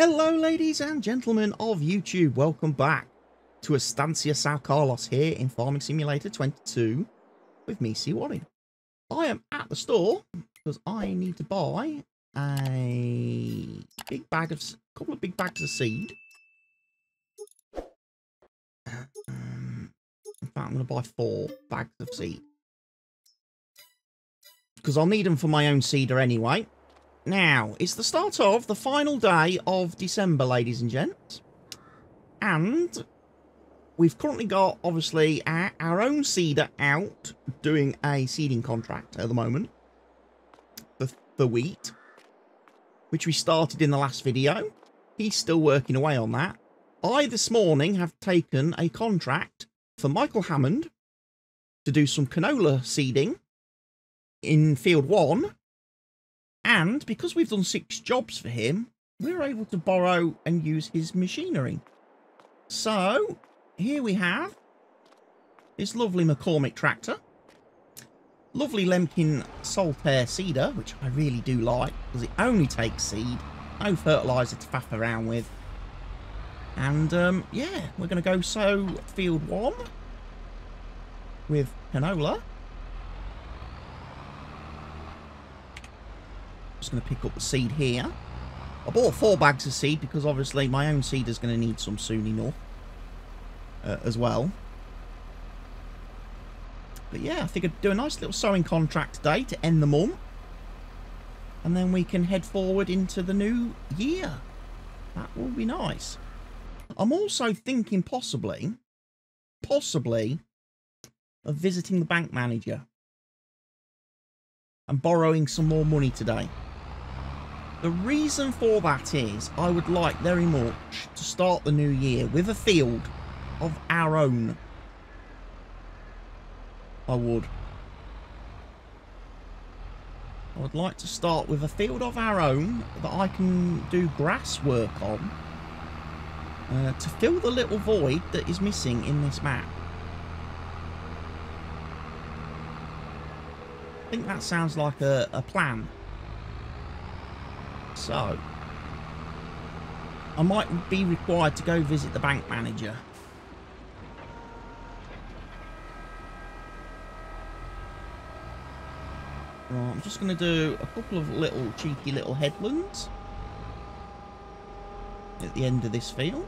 Hello ladies and gentlemen of YouTube, welcome back to Estância São Carlos here in Farming Simulator 22 with me, C-Waddy. I am at the store because I need to buy a couple of big bags of seed. In fact, I'm going to buy 4 bags of seed because I'll need them for my own seeder anyway. Now, it's the start of the final day of December, ladies and gents. And we've currently got, obviously, our own seeder out doing a seeding contract at the moment for wheat, which we started in the last video. He's still working away on that. I, this morning, have taken a contract for Michael Hammond to do some canola seeding in field 1. And because we've done 6 jobs for him, we're able to borrow and use his machinery. So, here we have this lovely McCormick tractor. Lovely Lemkin Saltaire seeder, which I really do like, because it only takes seed. No fertiliser to faff around with. And, yeah, we're going to go sow field 1 with canola. Just going to pick up the seed here. I bought 4 bags of seed because obviously my own seed is going to need some soon enough as well. But yeah, I think I'd do a nice little sowing contract today to end the month, and then we can head forward into the new year. That will be nice. I'm also thinking possibly of visiting the bank manager and borrowing some more money today. The reason for that is I would like very much to start the new year with a field of our own. I would like to start with a field of our own that I can do grass work on to fill the little void that is missing in this map. I think that sounds like a plan. So, I might be required to go visit the bank manager. Right, I'm just going to do a couple of cheeky little headlands at the end of this field.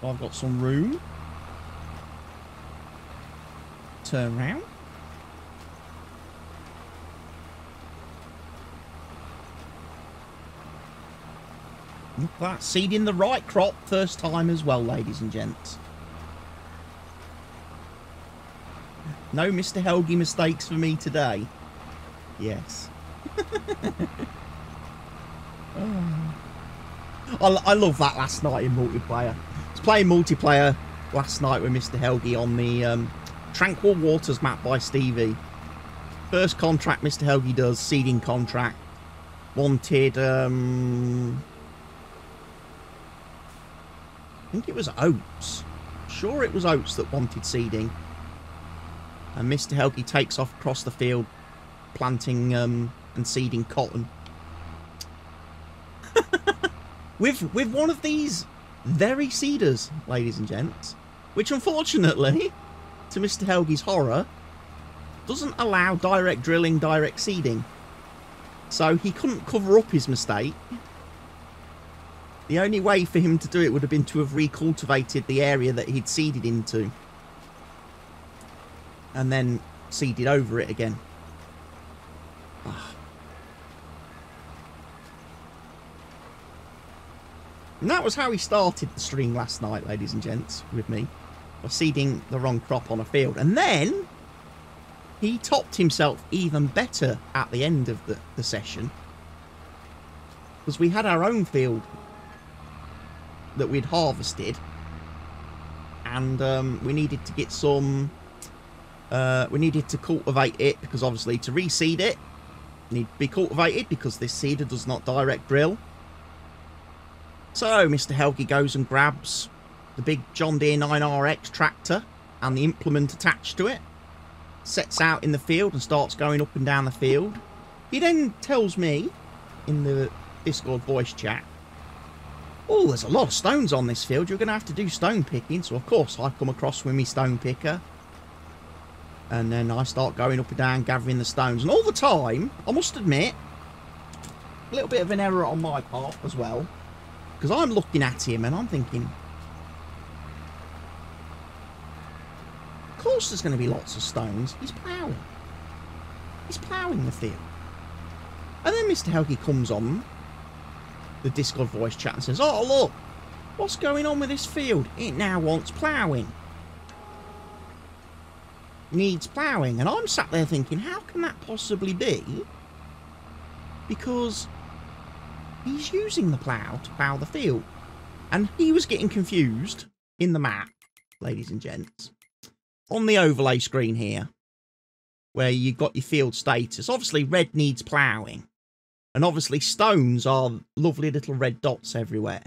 I've got some room. Turn round. Look at that, seeding the right crop first time as well, ladies and gents. No Mr. Helgi mistakes for me today. Yes. Oh. I love that last night in multiplayer. I was playing multiplayer last night with Mr. Helgi on the Tranquil Waters map by Stevie. First contract Mr. Helgi does, seeding contract. Wanted, I think it was oats. Sure, it was oats that wanted seeding. And Mr. Helgi takes off across the field, planting and seeding cotton. with one of these very seeders, ladies and gents, which unfortunately, to Mr. Helgi's horror, doesn't allow direct drilling, direct seeding. So he couldn't cover up his mistake. The only way for him to do it would have been to have recultivated the area that he'd seeded into. And then seeded over it again. And that was how he started the string last night, ladies and gents, with me. By seeding the wrong crop on a field. And then he topped himself even better at the end of the session. Because we had our own field that we'd harvested, and we needed to get some we needed to cultivate it, because obviously to reseed it need to be cultivated because this seeder does not direct drill. So Mr. Helgi goes and grabs the big John Deere 9RX tractor and the implement attached to it, sets out in the field and starts going up and down the field, He then tells me in the Discord voice chat, oh, there's a lot of stones on this field. You're going to have to do stone picking. So, of course, I come across with my stone picker. And then I start going up and down, gathering the stones. And all the time, I must admit, a little bit of an error on my part as well. Because I'm looking at him and I'm thinking, of course there's going to be lots of stones. He's ploughing. He's ploughing the field. And then Mr. Helgi comes on the Discord voice chat and says, oh, look, what's going on with this field? It now wants ploughing. Needs ploughing. And I'm sat there thinking, how can that possibly be? Because he's using the plough to plough the field. And he was getting confused in the map, ladies and gents, on the overlay screen here, where you've got your field status. Obviously, red needs ploughing. And obviously, stones are lovely little red dots everywhere.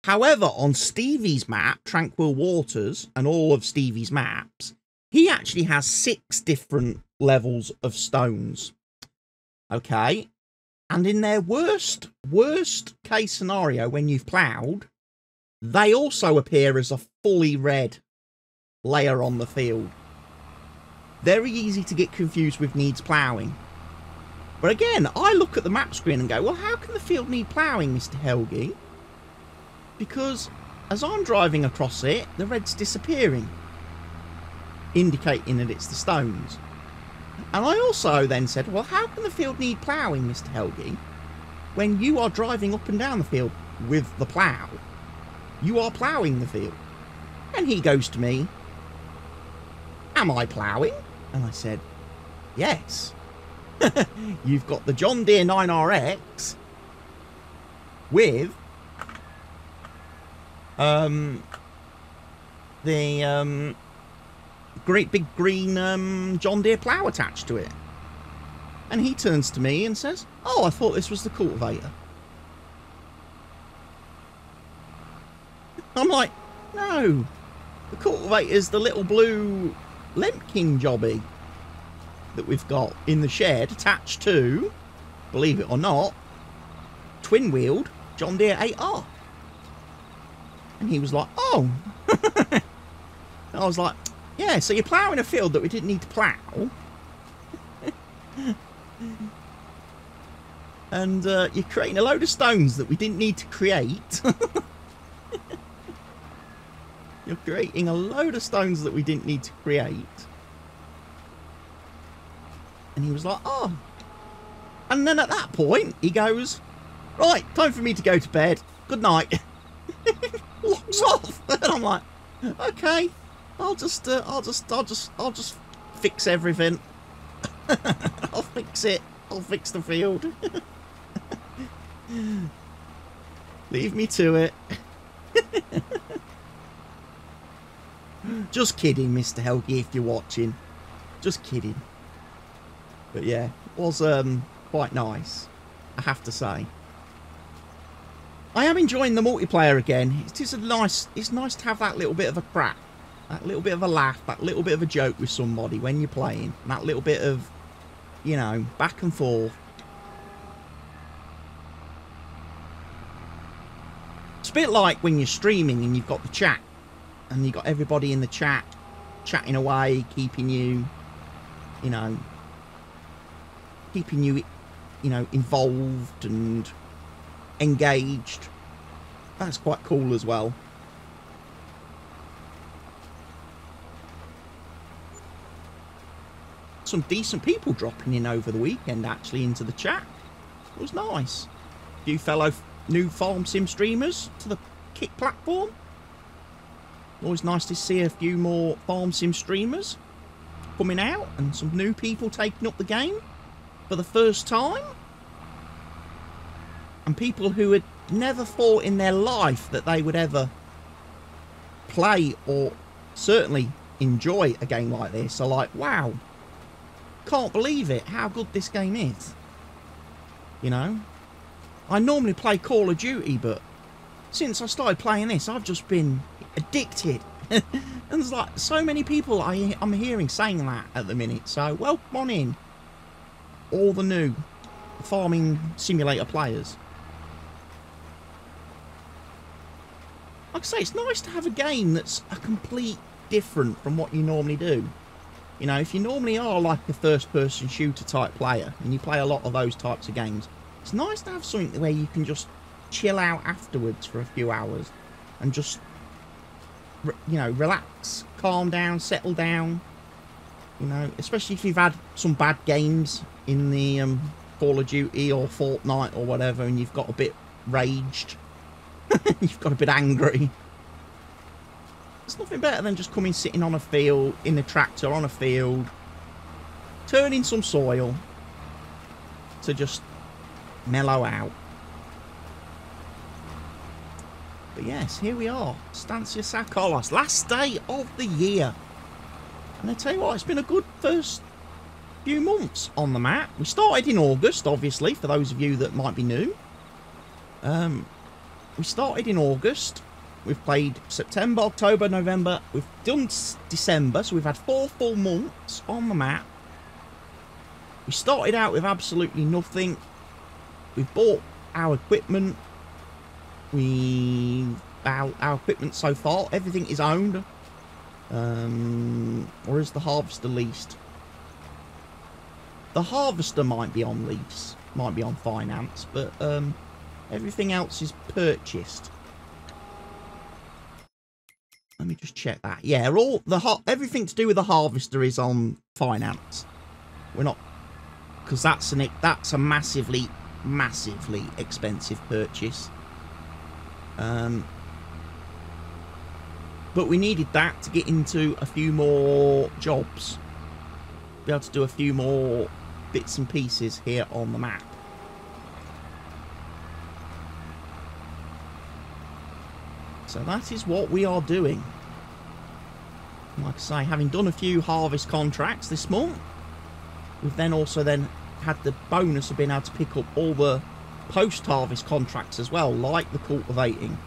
However, on Stevie's map, Tranquil Waters, and all of Stevie's maps, he actually has 6 different levels of stones. Okay? And in their worst case scenario, when you've ploughed, they also appear as a fully red layer on the field. Very easy to get confused with needs ploughing. But again, I look at the map screen and go, well, how can the field need ploughing, Mr. Helgi? Because as I'm driving across it, the red's disappearing, indicating that it's the stones. And I also then said, well, how can the field need ploughing, Mr. Helgi, when you are driving up and down the field with the plough? You are ploughing the field. And he goes to me, am I ploughing? And I said, yes. You've got the John Deere 9RX with the great big green John Deere plough attached to it. And he turns to me and says, oh, I thought this was the cultivator. I'm like, no, the cultivator's the little blue Lemkin jobby that we've got in the shed attached to, believe it or not, twin-wheeled John Deere 8R. And he was like, oh. And I was like, yeah, so you're ploughing a field that we didn't need to plough. And you're creating a load of stones that we didn't need to create. You're creating a load of stones that we didn't need to create. And he was like, oh. And then at that point, he goes, right, time for me to go to bed. Good night. Locks off. And I'm like, okay, I'll just fix everything. I'll fix it. I'll fix the field. Leave me to it. Just kidding, Mr. Helgi, if you're watching. Just kidding. But yeah, it was quite nice, I have to say. I am enjoying the multiplayer again. It's nice to have that little bit of a crack, that little bit of a laugh, that little bit of a joke with somebody when you're playing. That little bit of, you know, back and forth. It's a bit like when you're streaming and you've got the chat. And you've got everybody in the chat chatting away, keeping you, you know, involved and engaged. That's quite cool as well. Some decent people dropping in over the weekend, actually, into the chat. It was nice. A few fellow new farm sim streamers to the Kick platform. Always nice to see a few more farm sim streamers coming out and some new people taking up the game for the first time. And people who had never thought in their life that they would ever play or certainly enjoy a game like this are like, wow, can't believe it, how good this game is. You know, I normally play Call of Duty, but since I started playing this, I've just been addicted. And there's like so many people I'm hearing saying that at the minute, so welcome on in. all the new farming simulator players. Like I say, it's nice to have a game that's a complete different from what you normally do. You know, if you normally are like a first-person shooter type player, and you play a lot of those types of games, it's nice to have something where you can just chill out afterwards for a few hours and just, you know, relax, calm down, settle down. You know, especially if you've had some bad games in the Call of Duty or Fortnite or whatever, and you've got a bit raged, you've got a bit angry. There's nothing better than just coming, sitting on a field, in a tractor on a field, turning some soil to just mellow out. But yes, here we are, Estância São Carlos, last day of the year. And I tell you what, it's been a good first few months on the map. We started in August, obviously, for those of you that might be new. We started in August. We've played September, October, November. We've done December, so we've had 4 full months on the map. We started out with absolutely nothing. We've bought our equipment. Our equipment so far, everything is owned. Or is the harvester leased? The harvester might be on lease, might be on finance, but everything else is purchased. Let me just check that. Yeah, everything to do with the harvester is on finance. We're not, because that's a massively expensive purchase. But we needed that to get into a few more jobs. Be able to do a few more bits and pieces here on the map. So that is what we are doing. Like I say, having done a few harvest contracts this month, we've then also had the bonus of being able to pick up all the post-harvest contracts as well, like the cultivating.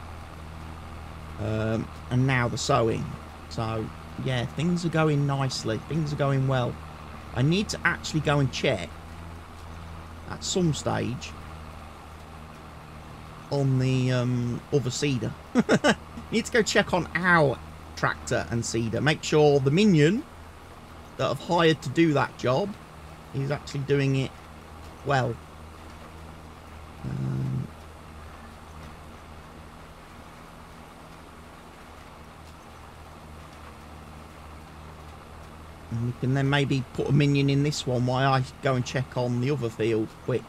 And now the sowing. So yeah, things are going nicely, things are going well. I need to actually go and check at some stage on the other seeder. Need to go check on our tractor and seeder, make sure the minion that I've hired to do that job is actually doing it well. And we can then maybe put a minion in this one while I go and check on the other field quick.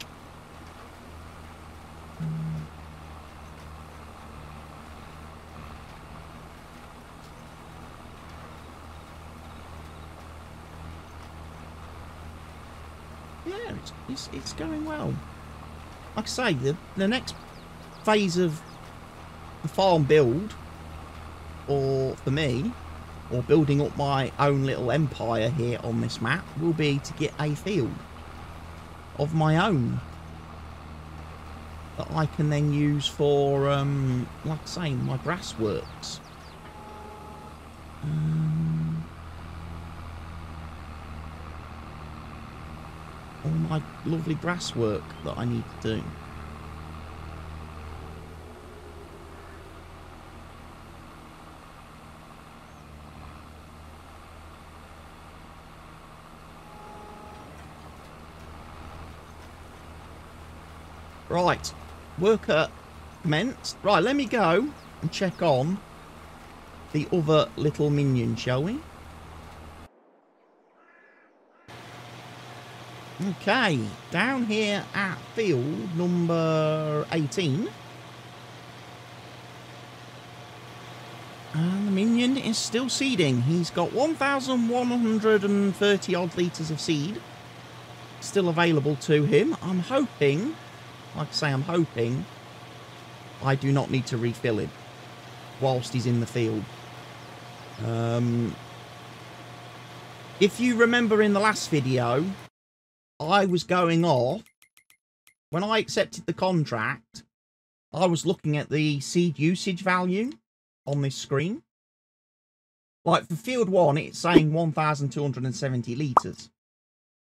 Yeah, it's going well. Like I say, the next phase of the farm build, or for me, or building up my own little empire here on this map, will be to get a field of my own that I can then use for, like I say, my grass works. All my lovely grass work that I need to do. Right, worker commenced. Right, let me go and check on the other little minion, shall we? Okay, down here at field number 18. And the minion is still seeding. He's got 1,130 odd litres of seed still available to him. I'm hoping, like I say, I'm hoping I do not need to refill him whilst he's in the field. If you remember in the last video, I was going off, when I accepted the contract, I was looking at the seed usage value on this screen. Like for field 1, it's saying 1,270 litres.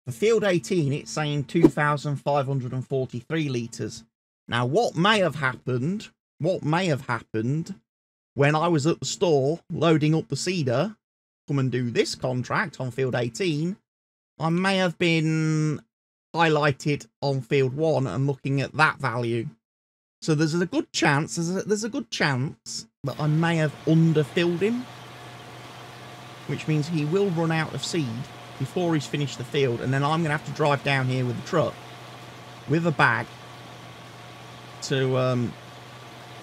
For field 18, it's saying 2,543 litres. Now, what may have happened when I was at the store loading up the seeder, come and do this contract on field 18, I may have been highlighted on field 1 and looking at that value. So there's a good chance, there's a good chance that I may have underfilled him, which means he will run out of seed before he's finished the field, and then I'm going to have to drive down here with the truck with a bag to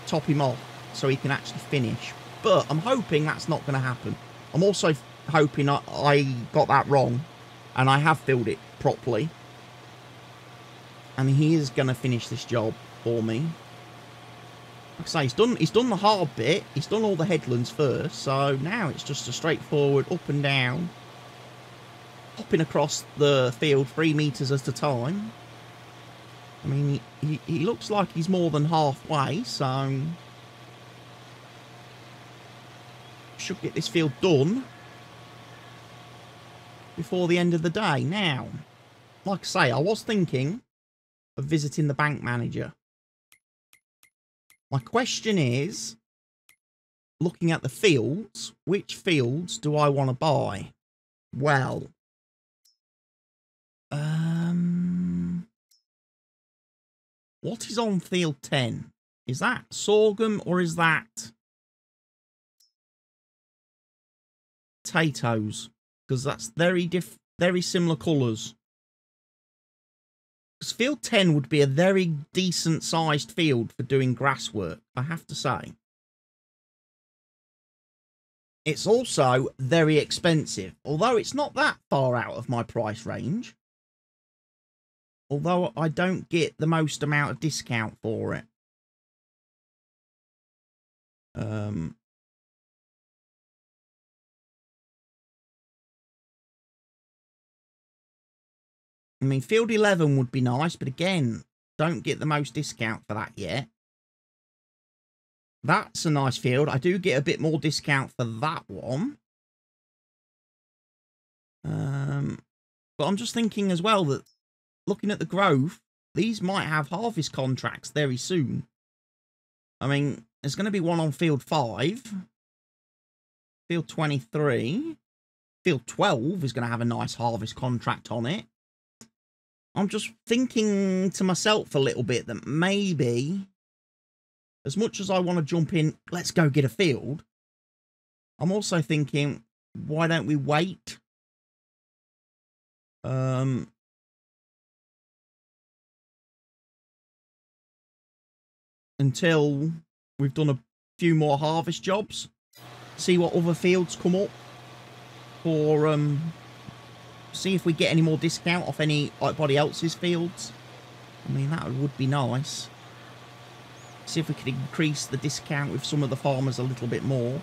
top him off so he can actually finish. But I'm hoping that's not going to happen. I'm also hoping I got that wrong and I have filled it properly, and he is going to finish this job for me. Like I say, he's done the hard bit. He's done all the headlands first, so now it's just a straightforward up and down, hopping across the field 3 metres at a time. I mean, he looks like he's more than halfway, so should get this field done before the end of the day. Now, like I say, I was thinking of visiting the bank manager. My question is, looking at the fields, which fields do I want to buy? Well, what is on field 10? Is that sorghum or is that potatoes? Because that's very similar colours. Because field 10 would be a very decent sized field for doing grass work, I have to say. It's also very expensive, although it's not that far out of my price range. Although I don't get the most amount of discount for it. I mean, field 11 would be nice, but again, don't get the most discount for that yet. That's a nice field. I do get a bit more discount for that one. But I'm just thinking as well that looking at the growth, these might have harvest contracts very soon. I mean, there's going to be one on field 5, field 23, field 12 is going to have a nice harvest contract on it. I'm just thinking to myself a little bit that maybe, as much as I want to jump in, let's go get a field, I'm also thinking, why don't we wait? Until we've done a few more harvest jobs, see what other fields come up for, see if we get any more discount off anybody else's fields. I mean, that would be nice. See if we could increase the discount with some of the farmers a little bit more.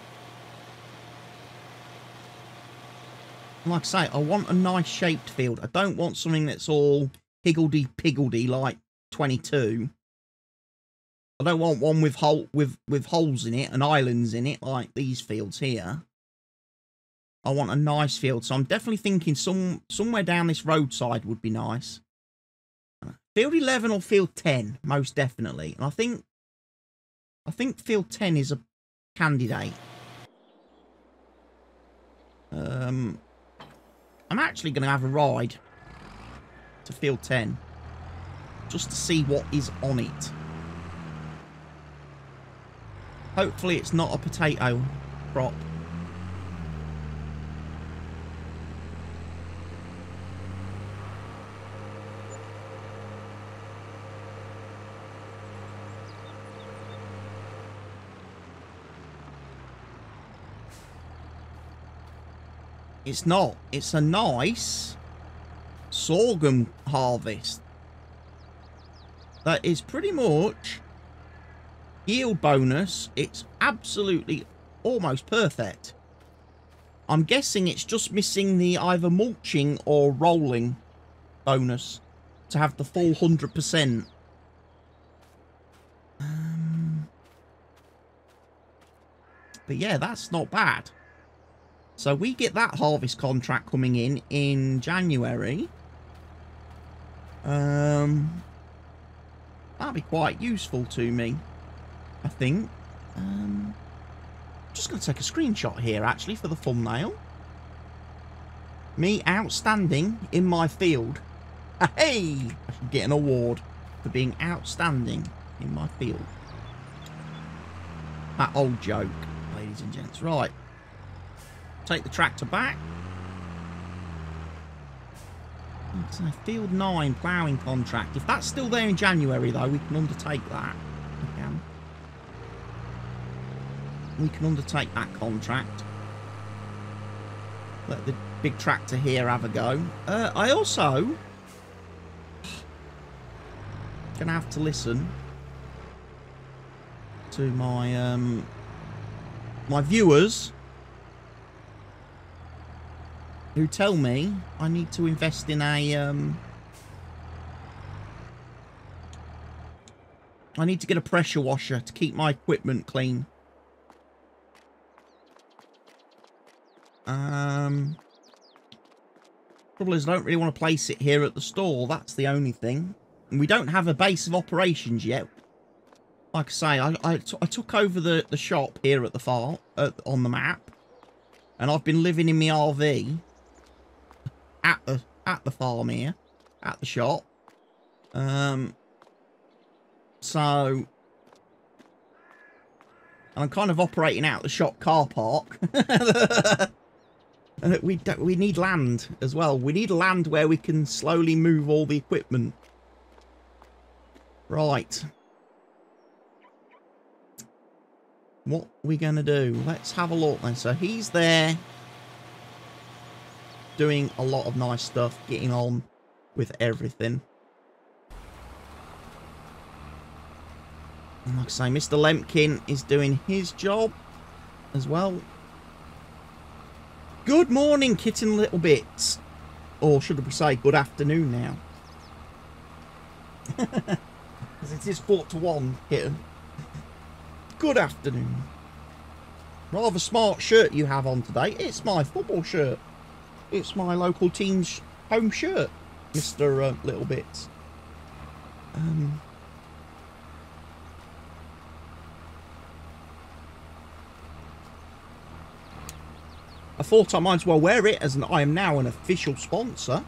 And like I say, I want a nice shaped field. I don't want something that's all higgledy-piggledy like 22. I don't want one with holes in it and islands in it like these fields here. I want a nice field, so I'm definitely thinking somewhere down this roadside would be nice. Field 11 or field 10, most definitely. And I think field 10 is a candidate. I'm actually going to have a ride to field 10 just to see what is on it. Hopefully it's not a potato crop. It's not. It's a nice sorghum harvest. That is pretty much yield bonus. It's absolutely almost perfect. I'm guessing it's just missing the either mulching or rolling bonus to have the full 100%. But yeah, that's not bad. So we get that harvest contract coming in January. That'd be quite useful to me, I think. Just going to take a screenshot here, actually, for the thumbnail. Me outstanding in my field. Hey! I should get an award for being outstanding in my field. That old joke, ladies and gents. Right. Take the tractor back. So field 9 ploughing contract. If that's still there in January, though, we can undertake that. We can undertake that contract. Let the big tractor here have a go. I also gonna have to listen to my my viewers who tell me I need to invest in a I need to get a pressure washer to keep my equipment clean. Trouble is, I don't really want to place it here at the store. That's the only thing. And we don't have a base of operations yet. Like I say, I took over the shop here at the farm, on the map. And I've been living in my RV at the farm here, at the shop. So, and I'm kind of operating out the shop car park. We need land as well. We need land where we can slowly move all the equipment. Right. What are we going to do? Let's have a look then. So he's there doing a lot of nice stuff, getting on with everything. And like I say, Mr. Lemkin is doing his job as well. Good morning, kitten little bits. Or should we say good afternoon now? Because it is 4:45, kitten. Good afternoon. Rather smart shirt you have on today. It's my football shirt. It's my local team's home shirt, Mr. Little Bits. I thought I might as well wear it, as I am now an official sponsor.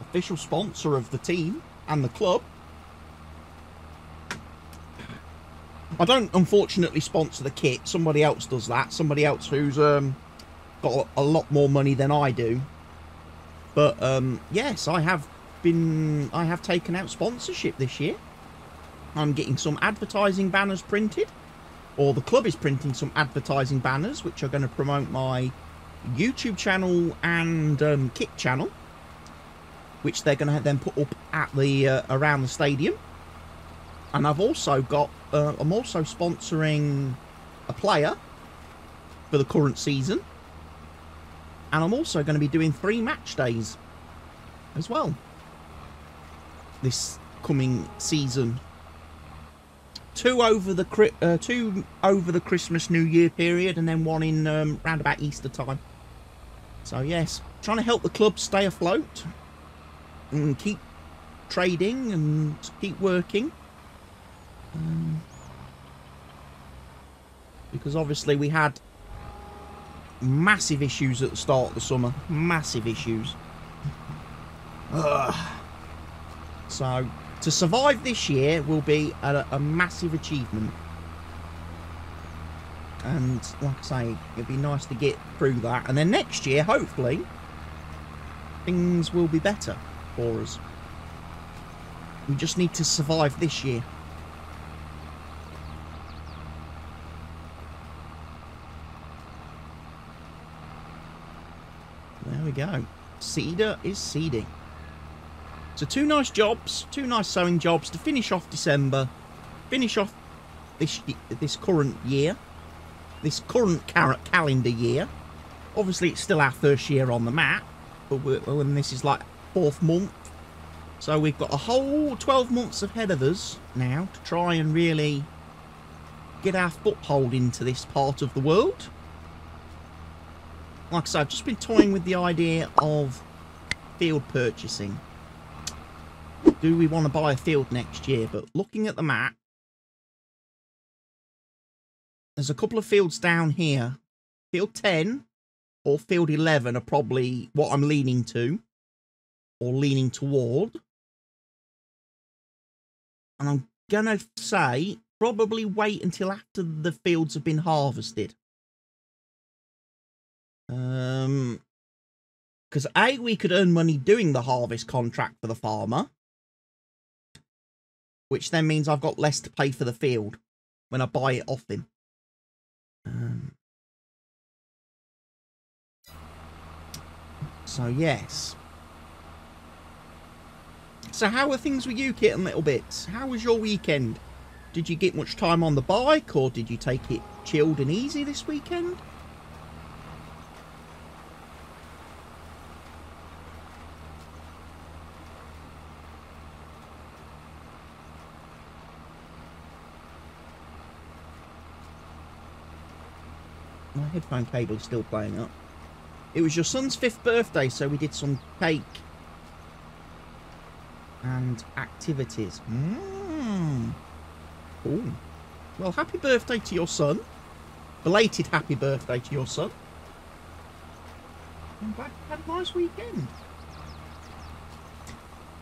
Official sponsor of the team and the club. I don't, unfortunately, sponsor the kit. Somebody else does that. Somebody else who's got a lot more money than I do. But, yes, I have taken out sponsorship this year. I'm getting some advertising banners printed. Or the club is printing some advertising banners, which are going to promote my YouTube channel and kit channel, which they're going to then put up at the around the stadium. And I've also got, I'm also sponsoring a player for the current season, and I'm also going to be doing 3 match days as well this coming season. 2 over the Christmas New Year period, and then 1 in round about Easter time. So yes, trying to help the club stay afloat and keep trading and keep working. Because obviously we had massive issues at the start of the summer. Massive issues. So to survive this year will be a massive achievement. And like I say, it'd be nice to get through that. And then next year, hopefully, things will be better for us. We just need to survive this year. There we go. Seeder is seeding. So 2 nice jobs, 2 nice sowing jobs to finish off December, finish off this current year, this current calendar year. Obviously, it's still our first year on the map, but when this is like 4th month, so we've got a whole 12 months ahead of us now to try and really get our foothold into this part of the world. Like I said, I've just been toying with the idea of field purchasing. do we want to buy a field next year? But looking at the map, there's a couple of fields down here. Field 10 or field 11 are probably what I'm leaning to or leaning toward. And I'm going to say probably wait until after the fields have been harvested. Because A, we could earn money doing the harvest contract for the farmer, which then means I've got less to pay for the field when I buy it off him. So, yes. So, how are things with you, Kit and Little Bits? How was your weekend? Did you get much time on the bike, or did you take it chilled and easy this weekend? My headphone cable is still playing up. It was your son's 5th birthday, so we did some cake and activities. Cool. Well, happy birthday to your son. Belated happy birthday to your son. I'm glad you had a nice weekend.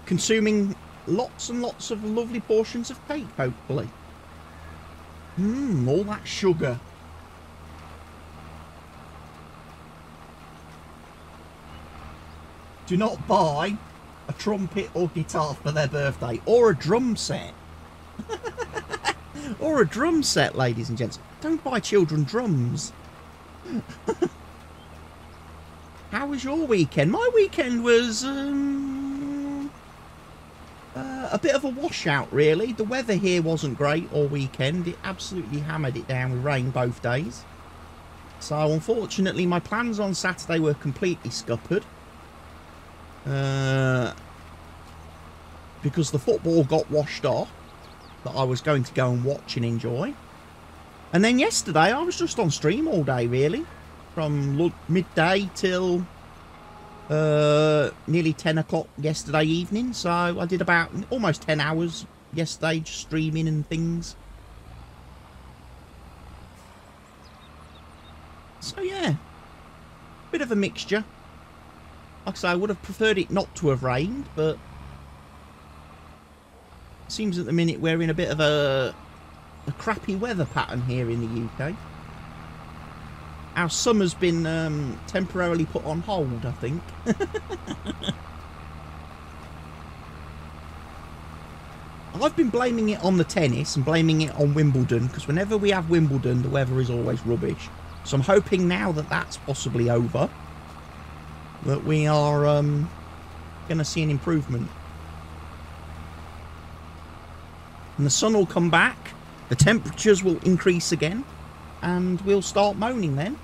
Consuming lots and lots of lovely portions of cake, hopefully. All that sugar. Do not buy a trumpet or guitar for their birthday, or a drum set. Or a drum set, ladies and gents. Don't buy children drums. How was your weekend? My weekend was a bit of a washout, really. The weather here wasn't great all weekend. It absolutely hammered it down with rain both days. So, unfortunately, my plans on Saturday were completely scuppered. Because the football got washed off that I was going to go and watch and enjoy. And then yesterday I was just on stream all day, really, from midday till nearly 10 o'clock yesterday evening. So I did about almost 10 hours yesterday just streaming and things. So yeah, bit of a mixture. Like I say, I would have preferred it not to have rained, but it seems at the minute we're in a bit of a crappy weather pattern here in the UK. Our summer's been temporarily put on hold, I think. I've been blaming it on the tennis and blaming it on Wimbledon, because whenever we have Wimbledon, the weather is always rubbish. So I'm hoping now that that's possibly over, that we are going to see an improvement. And the sun will come back, the temperatures will increase again, and we'll start moaning then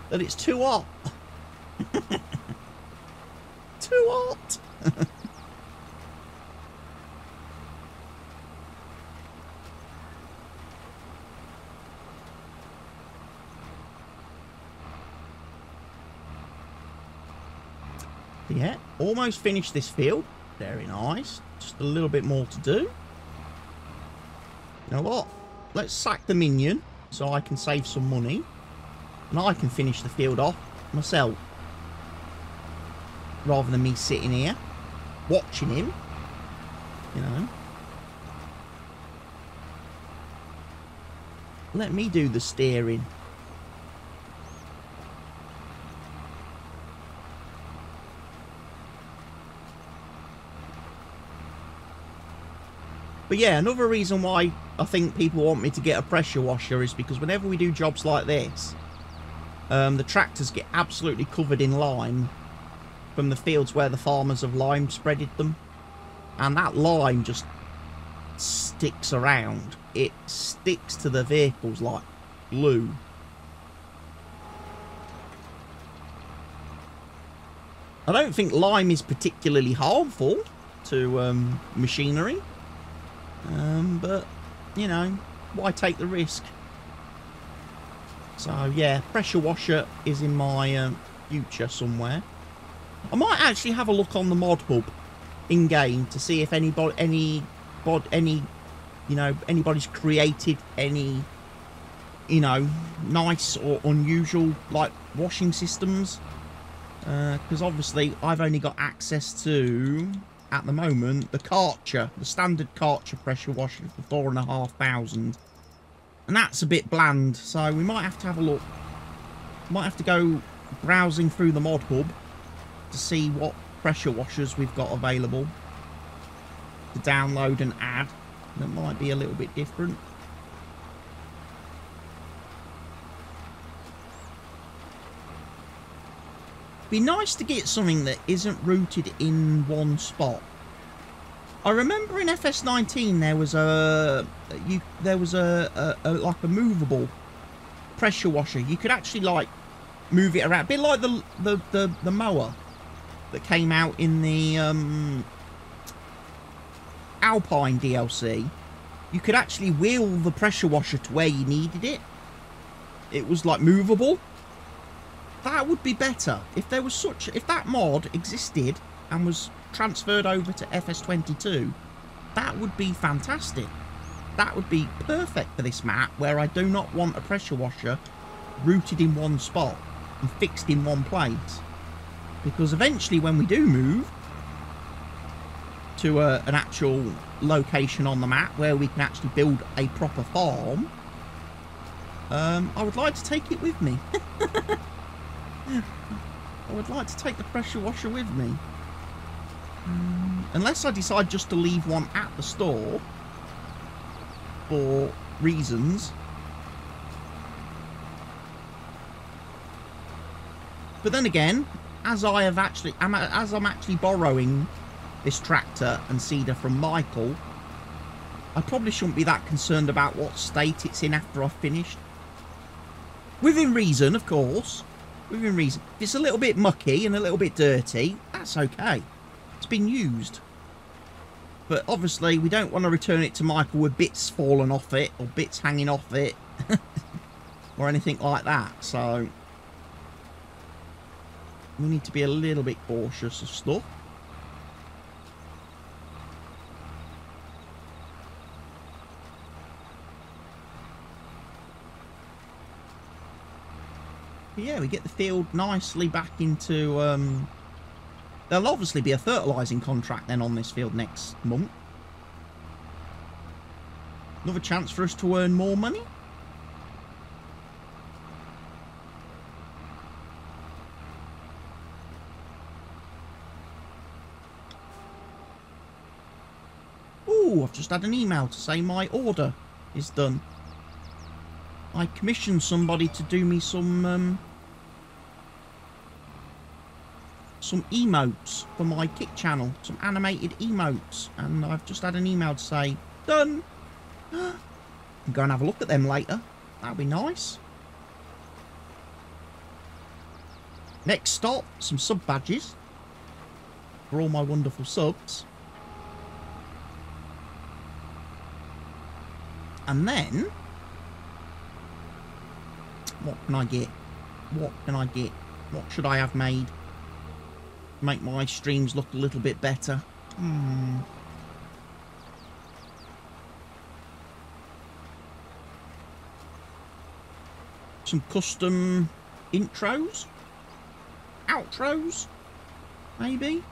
that it's too hot. Too hot. Yeah, almost finished this field. Very nice. Just a little bit more to do. You know what? Let's sack the minion so I can save some money. And I can finish the field off myself. Rather than me sitting here watching him. You know. Let me do the steering. But yeah, another reason why I think people want me to get a pressure washer is because whenever we do jobs like this, the tractors get absolutely covered in lime from the fields where the farmers have lime spreaded them. And that lime just sticks around. It sticks to the vehicles like glue. I don't think lime is particularly harmful to machinery. But, you know, why take the risk? So, yeah, pressure washer is in my future somewhere. I might actually have a look on the mod hub in game to see if anybody's created any, nice or unusual like washing systems. Because obviously I've only got access to, at the moment, the Karcher, the standard Karcher pressure washer for 4,500, and that's a bit bland. So we might have to have a look. Might have to go browsing through the mod hub to see what pressure washers we've got available to download and add. That might be a little bit different. Be nice to get something that isn't rooted in one spot. I remember in FS19 there was like a movable pressure washer. You could actually like move it around, a bit like the mower that came out in the Alpine DLC. You could actually wheel the pressure washer to where you needed it. It was like movable. That would be better if there was if that mod existed and was transferred over to FS22. That would be fantastic. That would be perfect for this map, where I do not want a pressure washer rooted in one spot and fixed in one place. Because eventually when we do move to an actual location on the map where we can actually build a proper farm, I would like to take it with me. I would like to take the pressure washer with me. Unless I decide just to leave one at the store for reasons. But then again, as I'm actually borrowing this tractor and seeder from Michael, I probably shouldn't be that concerned about what state it's in after I've finished. Within reason, of course. Within reason. If it's a little bit mucky and a little bit dirty, that's okay. It's been used. But obviously we don't want to return it to Michael with bits falling off it or bits hanging off it or anything like that. So we need to be a little bit cautious of stuff. But yeah, we get the field nicely back into... there'll obviously be a fertilising contract then on this field next month. Another chance for us to earn more money. Ooh, I've just had an email to say my order is done. I commissioned somebody to do me some emotes for my Kick channel, some animated emotes, and I've just had an email to say done. I'm going to have a look at them later. That'll be nice. Next stop, some sub badges for all my wonderful subs. And then, what can I get? What can I get? What should I have made? Make my streams look a little bit better. Some custom intros? Outros? Maybe?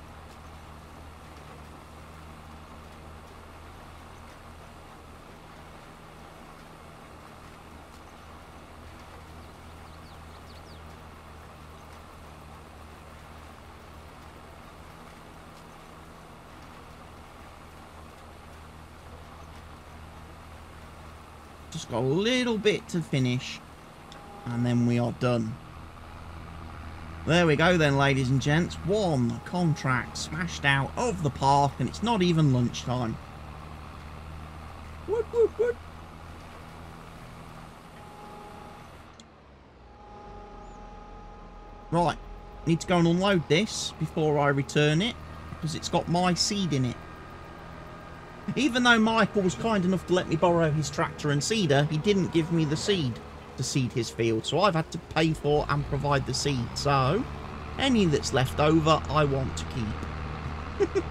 Just got a little bit to finish and then we are done. There we go then, ladies and gents. One contract smashed out of the park and it's not even lunchtime. Woot, woot, woot. Right, need to go and unload this before I return it because it's got my seed in it. Even though Michael was kind enough to let me borrow his tractor and seeder, he didn't give me the seed to seed his field, so I've had to pay for and provide the seed. So any that's left over I want to keep.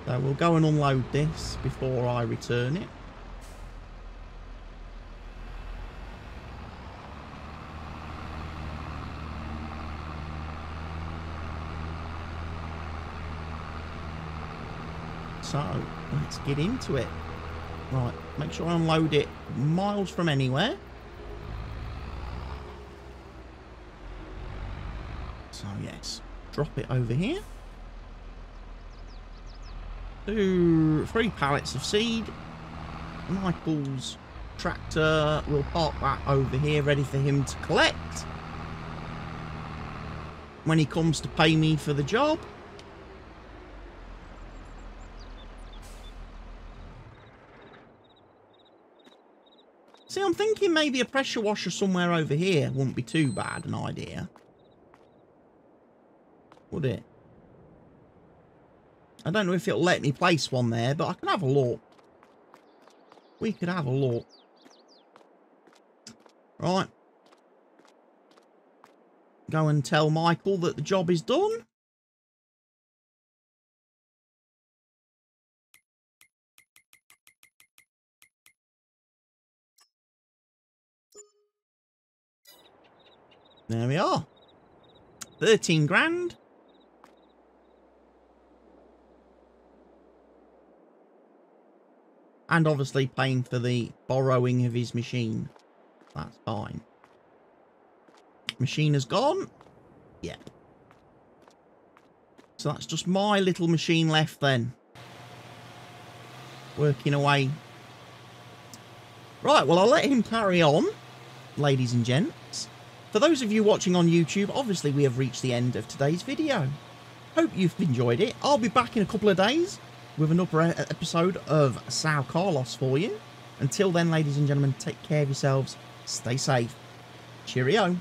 So we'll go and unload this before I return it. So let's get into it. Right, make sure I unload it miles from anywhere. So yes, drop it over here. 3 pallets of seed. Michael's tractor, we'll park that over here ready for him to collect when he comes to pay me for the job. See, I'm thinking maybe a pressure washer somewhere over here wouldn't be too bad an idea. Would it? I don't know if it'll let me place one there, but I can have a look. We could have a look. Right. Go and tell Michael that the job is done. There we are. 13 grand. And obviously paying for the borrowing of his machine. That's fine. Machine is gone. Yeah. So that's just my little machine left then. Working away. Right, well, I'll let him carry on, ladies and gents. For those of you watching on YouTube, obviously we have reached the end of today's video. Hope you've enjoyed it. I'll be back in a couple of days with another episode of São Carlos for you. Until then, ladies and gentlemen, take care of yourselves. Stay safe. Cheerio.